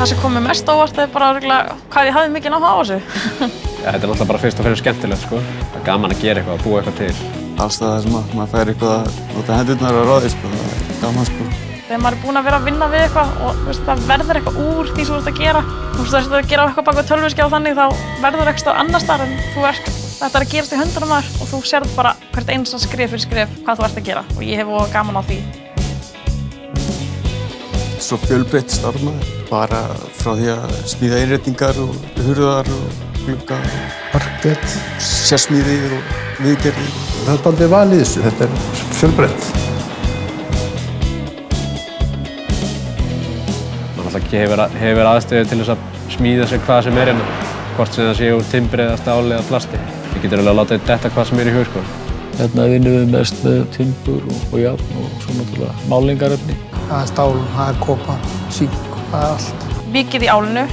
Það sem kom mér mest á óvart bara hvað ég hafði mikinn áhuga á þessu. Þetta er náttúrulega bara fyrst og fremst skemmtilegt, sko. Það er gaman að gera eitthvað, að búa eitthvað til. Alls það sem maður fær eitthvað að nota hendurnar á ráði, sko. Það er gaman, sko. Þegar maður er búinn að vera að vinna við eitthvað og það verður eitthvað úr því sem þú ert að gera. Þú ert að gera eitthvað bak við tölvuskjá og þannig, þá verður eitthvað annars staðar en þetta er að gerast í höndunum þar og þú sérð bara hvert einasta skref fyrir skref hvað þú ert að gera og ég hef voða gaman á því. Svo fjölbreytt starf maður, bara frá því að smíða innréttingar og hurðar og glugga, parkett, sérsmíði og viðgerði. Það er aldrei val í þessu, þetta er fjölbreytt. Maður hefur aðstöðu til þess að smíða sig hvað sem er hérna, hvort sem það sé úr timbri eða stáli eða plasti. Við getum alveg að láta þetta hvað sem er í hug, sko. Hérna vinnum við mest með timbur og járn og svo náttúrulega málingarefni. Það er stál, það er kopar, sík, það er allt. Mikið í álinu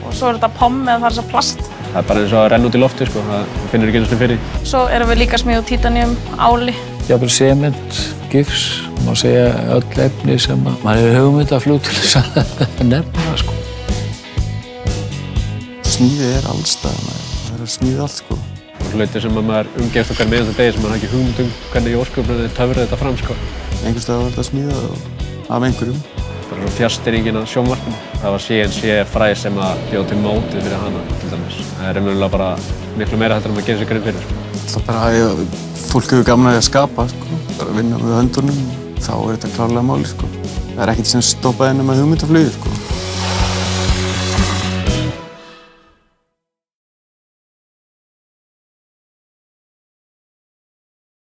og svo er þetta pomm eða það er þess plast. Það er bara eins og að renna út í lofti, sko. Það finnur ekki einu sinni fyrir. Svo erum við líka að smíða úr títaníum, áli. Jafnvel sement, gifs, má segja öll efni sem maður hefur hugmyndaflug til þess að nefna, sko. Smíði er alls staðar, það er að smíða allt, sko. Hluti sem maður umgefst okkar með þetta degi sem maður ekki hugmynd hvernig í ósköpunum töfra þetta fram, sko. Einhvers staðar var þetta smíðað af einhverjum. Bara svo fjárstýringin að sjónvarpinu. Það var CNC-fræ sem að bjóð til mótið fyrir hana, til dæmis. Það er raunverulega bara miklu meira heldur en maður gerir sér grein fyrir, sko. Það er bara að fólk hefur gaman að skapa, sko. Bara að vinna með höndunum, þá er þetta klárlega máli, sko. Það er ekkert sem stoppaði nema hugmyndaflugið, sko.